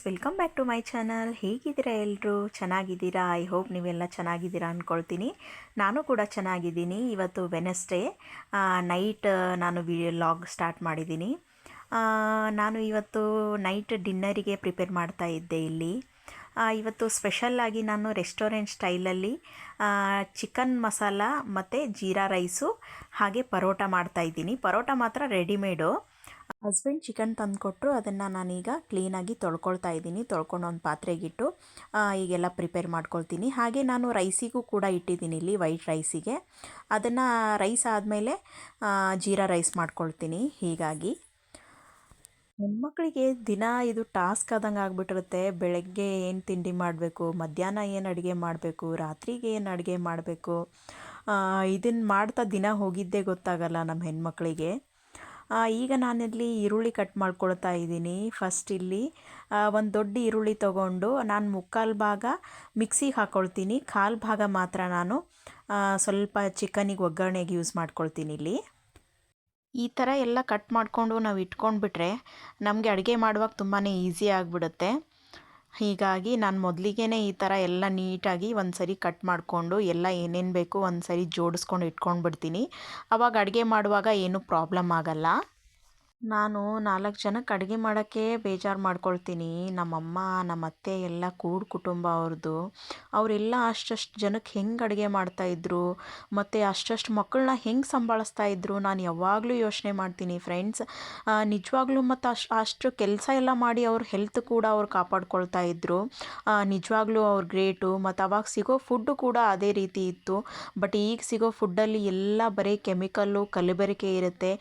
Welcome back to my channel. ಹೇಗಿದ್ದೀರಾ ಎಲ್ಲರೂ? ಚೆನ್ನಾಗಿದ್ದೀರಾ? ಐ ಹೋಪ್ ನೀವೆಲ್ಲ ಚೆನ್ನಾಗಿದ್ದೀರಾ ಅಂದ್ಕೊಳ್ತೀನಿ. ನಾನು ಕೂಡ ಚೆನ್ನಾಗಿದ್ದೀನಿ. ಇವತ್ತು ವೆನಸ್ಡೇ ನೈಟ್ ನಾನು ಲಾಗ್ ಸ್ಟಾರ್ಟ್ ಮಾಡಿದ್ದೀನಿ. ನಾನು ಇವತ್ತು ನೈಟ್ ಡಿನ್ನರಿಗೆ ಪ್ರಿಪೇರ್ ಮಾಡ್ತಾ ಇದ್ದೆ ಇಲ್ಲಿ. ಇವತ್ತು ಸ್ಪೆಷಲ್ಲಾಗಿ ನಾನು ರೆಸ್ಟೋರೆಂಟ್ ಸ್ಟೈಲಲ್ಲಿ ಚಿಕನ್ ಮಸಾಲ ಮತ್ತು ಜೀರಾ ರೈಸು ಹಾಗೆ ಪರೋಟ ಮಾಡ್ತಾಯಿದ್ದೀನಿ. ಪರೋಟ ಮಾತ್ರ ರೆಡಿಮೇಡು. ಹಸ್ಬೆಂಡ್ ಚಿಕನ್ ತಂದುಕೊಟ್ರು, ಅದನ್ನು ನಾನೀಗ ಕ್ಲೀನಾಗಿ ತೊಳ್ಕೊಳ್ತಾ ಇದ್ದೀನಿ. ತೊಳ್ಕೊಂಡು ಒಂದು ಪಾತ್ರೆಗಿಟ್ಟು ಈಗೆಲ್ಲ ಪ್ರಿಪೇರ್ ಮಾಡ್ಕೊಳ್ತೀನಿ. ಹಾಗೆ ನಾನು ರೈಸಿಗೂ ಕೂಡ ಇಟ್ಟಿದ್ದೀನಿ ಇಲ್ಲಿ, ವೈಟ್ ರೈಸಿಗೆ. ಅದನ್ನು ರೈಸ್ ಆದಮೇಲೆ ಜೀರಾ ರೈಸ್ ಮಾಡ್ಕೊಳ್ತೀನಿ. ಹೀಗಾಗಿ ಹೆಣ್ಮಕ್ಳಿಗೆ ದಿನ ಇದು ಟಾಸ್ಕ್ ಆದಂಗೆ ಆಗಿಬಿಟ್ಟಿರುತ್ತೆ. ಬೆಳಗ್ಗೆ ಏನು ತಿಂಡಿ ಮಾಡಬೇಕು, ಮಧ್ಯಾಹ್ನ ಏನು ಅಡುಗೆ ಮಾಡಬೇಕು, ರಾತ್ರಿಗೆ ಏನು ಅಡುಗೆ ಮಾಡಬೇಕು, ಇದನ್ನು ಮಾಡ್ತಾ ದಿನ ಹೋಗಿದ್ದೇ ಗೊತ್ತಾಗಲ್ಲ ನಮ್ಮ ಹೆಣ್ಮಕ್ಳಿಗೆ. ಈಗ ನಾನಿಲ್ಲಿ ಈರುಳ್ಳಿ ಕಟ್ ಮಾಡ್ಕೊಳ್ತಾ ಇದ್ದೀನಿ. ಫಸ್ಟ್ ಇಲ್ಲಿ ಒಂದು ದೊಡ್ಡ ಈರುಳ್ಳಿ ತೊಗೊಂಡು ನಾನು ಮುಕ್ಕಾಲು ಭಾಗ ಮಿಕ್ಸಿಗೆ ಹಾಕ್ಕೊಳ್ತೀನಿ, ಕಾಲು ಭಾಗ ಮಾತ್ರ ನಾನು ಸ್ವಲ್ಪ ಚಿಕನಿಗೆ ಒಗ್ಗರಣೆಗೆ ಯೂಸ್ ಮಾಡ್ಕೊಳ್ತೀನಿ ಇಲ್ಲಿ. ಈ ಥರ ಎಲ್ಲ ಕಟ್ ಮಾಡಿಕೊಂಡು ನಾವು ಇಟ್ಕೊಂಡ್ಬಿಟ್ರೆ ನಮಗೆ ಅಡುಗೆ ಮಾಡುವಾಗ ತುಂಬಾ ಈಸಿ ಆಗಿಬಿಡುತ್ತೆ. ಹೀಗಾಗಿ ನಾನು ಮೊದಲಿಗೆ ಈ ಥರ ಎಲ್ಲ ನೀಟಾಗಿ ಒಂದು ಸರಿ ಕಟ್ ಮಾಡಿಕೊಂಡು ಎಲ್ಲ ಏನೇನು ಬೇಕು ಒಂದು ಸರಿ ಜೋಡಿಸ್ಕೊಂಡು ಇಟ್ಕೊಂಡ್ಬಿಡ್ತೀನಿ. ಆವಾಗ ಅಡುಗೆ ಮಾಡುವಾಗ ಏನೂ ಪ್ರಾಬ್ಲಮ್ ಆಗಲ್ಲ. ನಾನು 4 ಜನಕ್ಕೆ ಅಡುಗೆ ಮಾಡೋಕ್ಕೆ ಬೇಜಾರು ಮಾಡ್ಕೊಳ್ತೀನಿ. ನಮ್ಮಮ್ಮ ನಮ್ಮ ಅತ್ತೆ ಎಲ್ಲ ಕೂಡು ಕುಟುಂಬ ಅವ್ರದ್ದು. ಅವರೆಲ್ಲ ಅಷ್ಟಷ್ಟು ಜನಕ್ಕೆ ಹೆಂಗೆ ಅಡುಗೆ ಮಾಡ್ತಾಯಿದ್ರು ಮತ್ತು ಅಷ್ಟಷ್ಟು ಮಕ್ಕಳನ್ನ ಹೆಂಗೆ ಸಂಭಾಳಿಸ್ತಾ ಇದ್ರು, ನಾನು ಯಾವಾಗಲೂ ಯೋಚನೆ ಮಾಡ್ತೀನಿ ಫ್ರೆಂಡ್ಸ್. ನಿಜವಾಗ್ಲೂ ಮತ್ತು ಅಷ್ಟು ಕೆಲಸ ಎಲ್ಲ ಮಾಡಿ ಅವ್ರ ಹೆಲ್ತ್ ಕೂಡ ಅವ್ರು ಕಾಪಾಡ್ಕೊಳ್ತಾ ಇದ್ರು. ನಿಜವಾಗ್ಲೂ ಅವ್ರು ಗ್ರೇಟು. ಮತ್ತು ಅವಾಗ ಸಿಗೋ ಫುಡ್ಡು ಕೂಡ ಅದೇ ರೀತಿ ಇತ್ತು. ಬಟ್ ಈಗ ಸಿಗೋ ಫುಡ್ಡಲ್ಲಿ ಎಲ್ಲ ಬರೀ ಕೆಮಿಕಲ್ಲು, ಕಲಬೆರಕೆ ಇರುತ್ತೆ.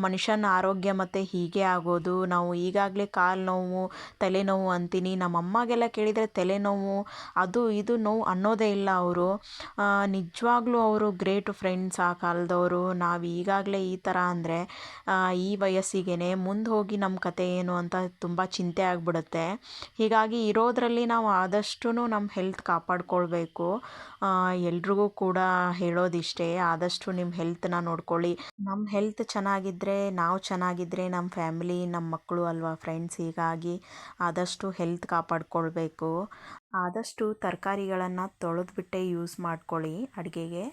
ಮನುಷ್ಯನ ಆರೋಗ್ಯ ಮತ್ತು ಹೀಗೆ ಆಗೋದು. ನಾವು ಈಗಾಗಲೇ ಕಾಲು ನೋವು, ತಲೆನೋವು ಅಂತೀನಿ. ನಮ್ಮ ಅಮ್ಮಗೆಲ್ಲ ಕೇಳಿದರೆ ತಲೆನೋವು ಅದು ಇದು ನೋವು ಅನ್ನೋದೇ ಇಲ್ಲ ಅವರು. ನಿಜವಾಗ್ಲೂ ಅವರು ಗ್ರೇಟು ಫ್ರೆಂಡ್ಸ್ ಆ ಕಾಲದವರು. ನಾವು ಈಗಾಗಲೇ ಈ ಥರ ಅಂದರೆ ಈ ವಯಸ್ಸಿಗೆ ಮುಂದೆ ಹೋಗಿ ನಮ್ಮ ಕತೆ ಏನು ಅಂತ ತುಂಬ ಚಿಂತೆ ಆಗಿಬಿಡುತ್ತೆ. ಹೀಗಾಗಿ ಇರೋದರಲ್ಲಿ ನಾವು ಆದಷ್ಟು ನಮ್ಮ ಹೆಲ್ತ್ ಕಾಪಾಡ್ಕೊಳ್ಬೇಕು. ಎಲ್ರಿಗೂ ಕೂಡ ಹೇಳೋದಿಷ್ಟೇ, ಆದಷ್ಟು ನಿಮ್ಮ ಹೆಲ್ತನ್ನ ನೋಡ್ಕೊಳ್ಳಿ. ನಮ್ಮ ಹೆಲ್ತ್ ಚೆನ್ನಾಗಿದ್ದರೆ, ನಾವು ಚೆನ್ನಾಗಿದ್ದರೆ ನಮ್ಮ ಫ್ಯಾಮಿಲಿ, ನಮ್ಮ ಮಕ್ಕಳು ಅಲ್ವಾ ಫ್ರೆಂಡ್ಸ್. ಹೀಗಾಗಿ ಆದಷ್ಟು ಹೆಲ್ತ್ ಕಾಪಾಡ್ಕೊಳ್ಬೇಕು. ಆದಷ್ಟು ತರಕಾರಿಗಳನ್ನು ತೊಳೆದ್ಬಿಟ್ಟೆ ಯೂಸ್ ಮಾಡ್ಕೊಳ್ಳಿ ಅಡುಗೆಗೆ.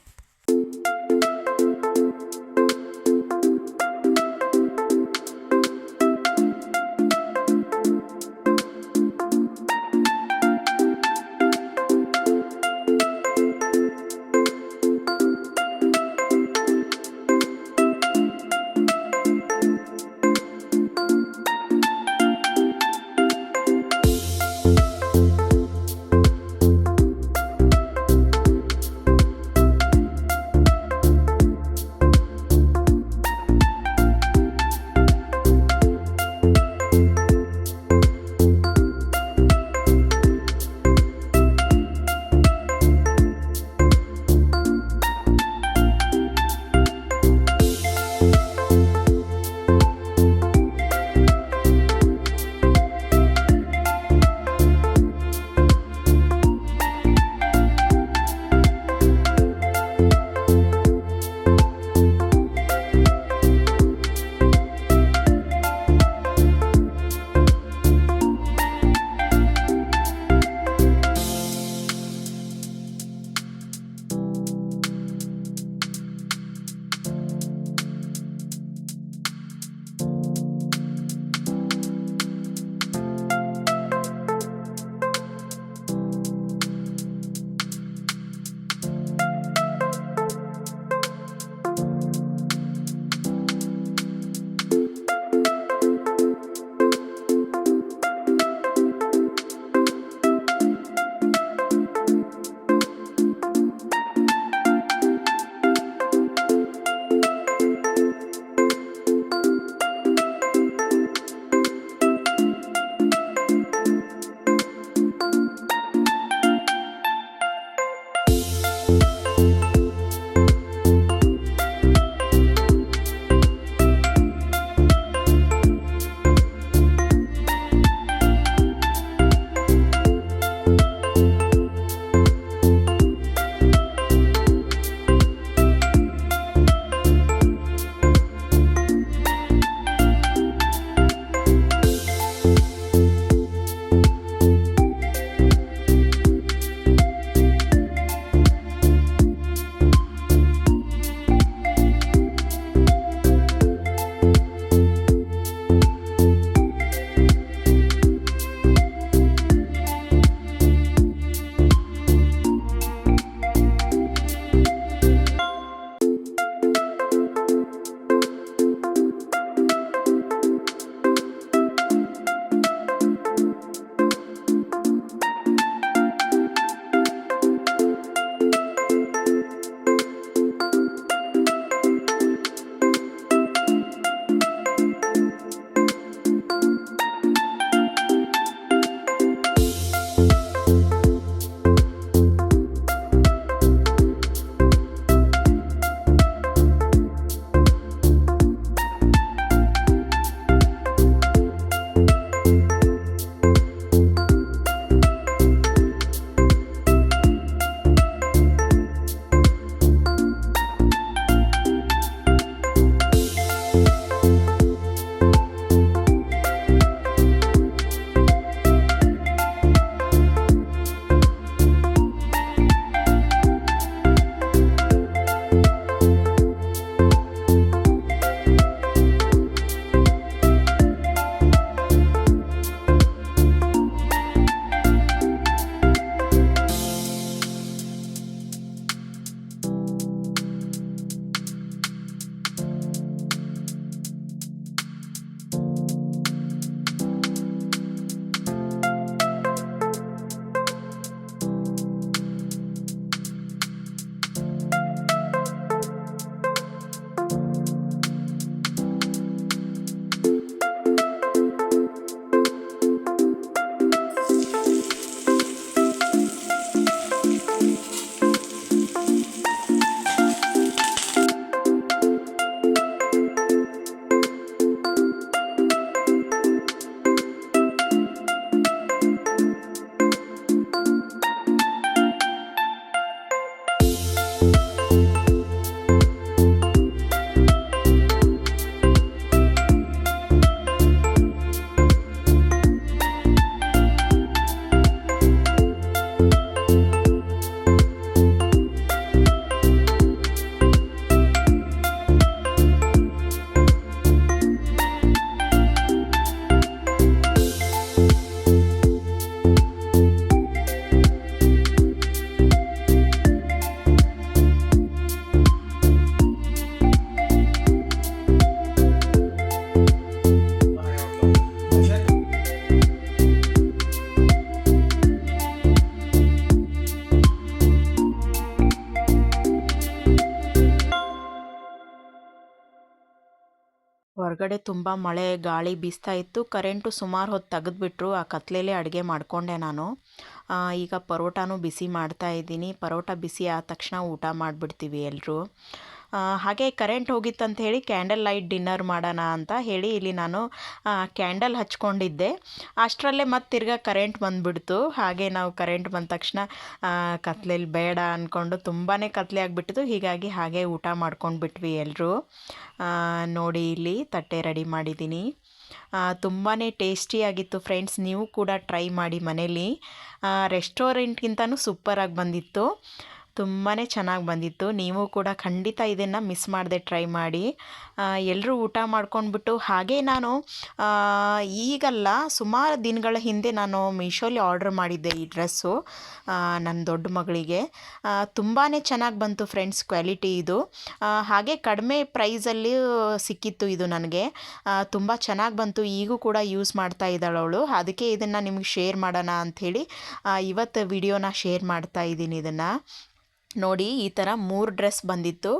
ಹೊರಗಡೆ ತುಂಬ ಮಳೆ ಗಾಳಿ ಬೀಸ್ತಾ ಇತ್ತು. ಕರೆಂಟು ಸುಮಾರು ಹೊತ್ತು ತೆಗೆದ್ಬಿಟ್ರು. ಆ ಕತ್ಲೆಲೇ ಅಡುಗೆ ಮಾಡಿಕೊಂಡೆ ನಾನು. ಈಗ ಪರೋಟಾನು ಬಿಸಿ ಮಾಡ್ತಾ ಇದ್ದೀನಿ. ಪರೋಟ ಬಿಸಿ ಆದ ತಕ್ಷಣ ಊಟ ಮಾಡಿಬಿಡ್ತೀವಿ ಎಲ್ಲರೂ. ಹಾಗೆ ಕರೆಂಟ್ ಹೋಗಿತ್ತಂತ ಹೇಳಿ ಕ್ಯಾಂಡಲ್ ಲೈಟ್ ಡಿನ್ನರ್ ಮಾಡೋಣ ಅಂತ ಹೇಳಿ ಇಲ್ಲಿ ನಾನು ಕ್ಯಾಂಡಲ್ ಹಚ್ಕೊಂಡಿದ್ದೆ. ಅಷ್ಟರಲ್ಲೇ ಮತ್ತೆ ತಿರ್ಗಾ ಕರೆಂಟ್ ಬಂದುಬಿಡ್ತು. ಹಾಗೆ ನಾವು ಕರೆಂಟ್ ಬಂದ ತಕ್ಷಣ ಕತ್ಲೆಯಲ್ಲಿ ಬೇಡ ಅಂದ್ಕೊಂಡು ತುಂಬಾ ಕತ್ಲೆ ಆಗಿಬಿಟ್ಟಿತ್ತು. ಹೀಗಾಗಿ ಹಾಗೆ ಊಟ ಮಾಡ್ಕೊಂಡು ಬಿಟ್ವಿ ಎಲ್ಲರೂ. ನೋಡಿ ಇಲ್ಲಿ ತಟ್ಟೆ ರೆಡಿ ಮಾಡಿದ್ದೀನಿ. ತುಂಬಾ ಟೇಸ್ಟಿಯಾಗಿತ್ತು ಫ್ರೆಂಡ್ಸ್. ನೀವು ಕೂಡ ಟ್ರೈ ಮಾಡಿ ಮನೇಲಿ. ರೆಸ್ಟೋರೆಂಟ್ಗಿಂತನೂ ಸೂಪರಾಗಿ ಬಂದಿತ್ತು. ತುಂಬಾ ಚೆನ್ನಾಗಿ ಬಂದಿತ್ತು. ನೀವು ಕೂಡ ಖಂಡಿತ ಇದನ್ನು ಮಿಸ್ ಮಾಡದೆ ಟ್ರೈ ಮಾಡಿ. ಎಲ್ಲರೂ ಊಟ ಮಾಡ್ಕೊಂಡ್ಬಿಟ್ಟು ಹಾಗೆ ನಾನು ಈಗಲ್ಲ ಸುಮಾರು ದಿನಗಳ ಹಿಂದೆ ನಾನು ಮೀಶೋಲಿ ಆರ್ಡ್ರ್ ಮಾಡಿದ್ದೆ ಈ ಡ್ರೆಸ್ಸು ನನ್ನ ದೊಡ್ಡ ಮಗಳಿಗೆ. ತುಂಬಾ ಚೆನ್ನಾಗಿ ಬಂತು ಫ್ರೆಂಡ್ಸ್ ಕ್ವಾಲಿಟಿ ಇದು. ಹಾಗೆ ಕಡಿಮೆ ಪ್ರೈಸಲ್ಲಿ ಸಿಕ್ಕಿತ್ತು ಇದು ನನಗೆ. ತುಂಬ ಚೆನ್ನಾಗಿ ಬಂತು. ಈಗೂ ಕೂಡ ಯೂಸ್ ಮಾಡ್ತಾ ಇದ್ದಾಳೆ ಅವಳು. ಅದಕ್ಕೆ ಇದನ್ನು ನಿಮಗೆ ಶೇರ್ ಮಾಡೋಣ ಅಂಥೇಳಿ ಇವತ್ತು ವಿಡಿಯೋನ ಶೇರ್ ಮಾಡ್ತಾ ಇದ್ದೀನಿ. ಇದನ್ನು ನೋಡಿ, ಈ ಥರ 3 ಡ್ರೆಸ್ ಬಂದಿತ್ತು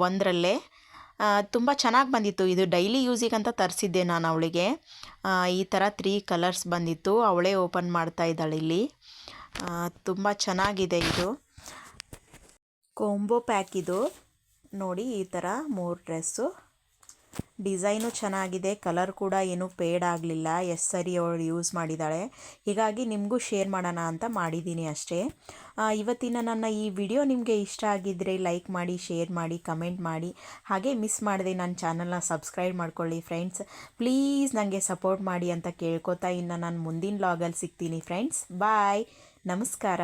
ಒಂದರಲ್ಲೇ. ತುಂಬ ಚೆನ್ನಾಗಿ ಬಂದಿತ್ತು. ಇದು ಡೈಲಿ ಯೂಸಿಗಂತ ತರಿಸಿದ್ದೆ ನಾನು ಅವಳಿಗೆ. ಈ ಥರ 3 ಕಲರ್ಸ್ ಬಂದಿತ್ತು. ಅವಳೇ ಓಪನ್ ಮಾಡ್ತಾ ಇದ್ದಾಳೆ ಇಲ್ಲಿ. ತುಂಬ ಚೆನ್ನಾಗಿದೆ ಇದು ಕಾಂಬೋ ಪ್ಯಾಕ್. ಇದು ನೋಡಿ, ಈ ಥರ 3 ಡ್ರೆಸ್ಸು. ಡಿಸೈನು ಚೆನ್ನಾಗಿದೆ. ಕಲರ್ ಕೂಡ ಏನೂ ಪೇಡ್ ಆಗಲಿಲ್ಲ. ಎಷ್ಟು ಸರಿ ಅವಳು ಯೂಸ್ ಮಾಡಿದ್ದಾಳೆ. ಹೀಗಾಗಿ ನಿಮಗೂ ಶೇರ್ ಮಾಡೋಣ ಅಂತ ಮಾಡಿದ್ದೀನಿ ಅಷ್ಟೇ. ಇವತ್ತಿನ ನನ್ನ ಈ ವಿಡಿಯೋ ನಿಮಗೆ ಇಷ್ಟ ಆಗಿದ್ದರೆ ಲೈಕ್ ಮಾಡಿ, ಶೇರ್ ಮಾಡಿ, ಕಮೆಂಟ್ ಮಾಡಿ. ಹಾಗೆ ಮಿಸ್ ಮಾಡದೆ ನನ್ನ ಚಾನಲ್ನ ಸಬ್ಸ್ಕ್ರೈಬ್ ಮಾಡ್ಕೊಳ್ಳಿ ಫ್ರೆಂಡ್ಸ್. ಪ್ಲೀಸ್ ನನಗೆ ಸಪೋರ್ಟ್ ಮಾಡಿ ಅಂತ ಕೇಳ್ಕೊತಾ ಇನ್ನು ನಾನು ಮುಂದಿನ ವ್ಲಾಗಲ್ಲಿ ಸಿಗ್ತೀನಿ ಫ್ರೆಂಡ್ಸ್. ಬಾಯ್, ನಮಸ್ಕಾರ.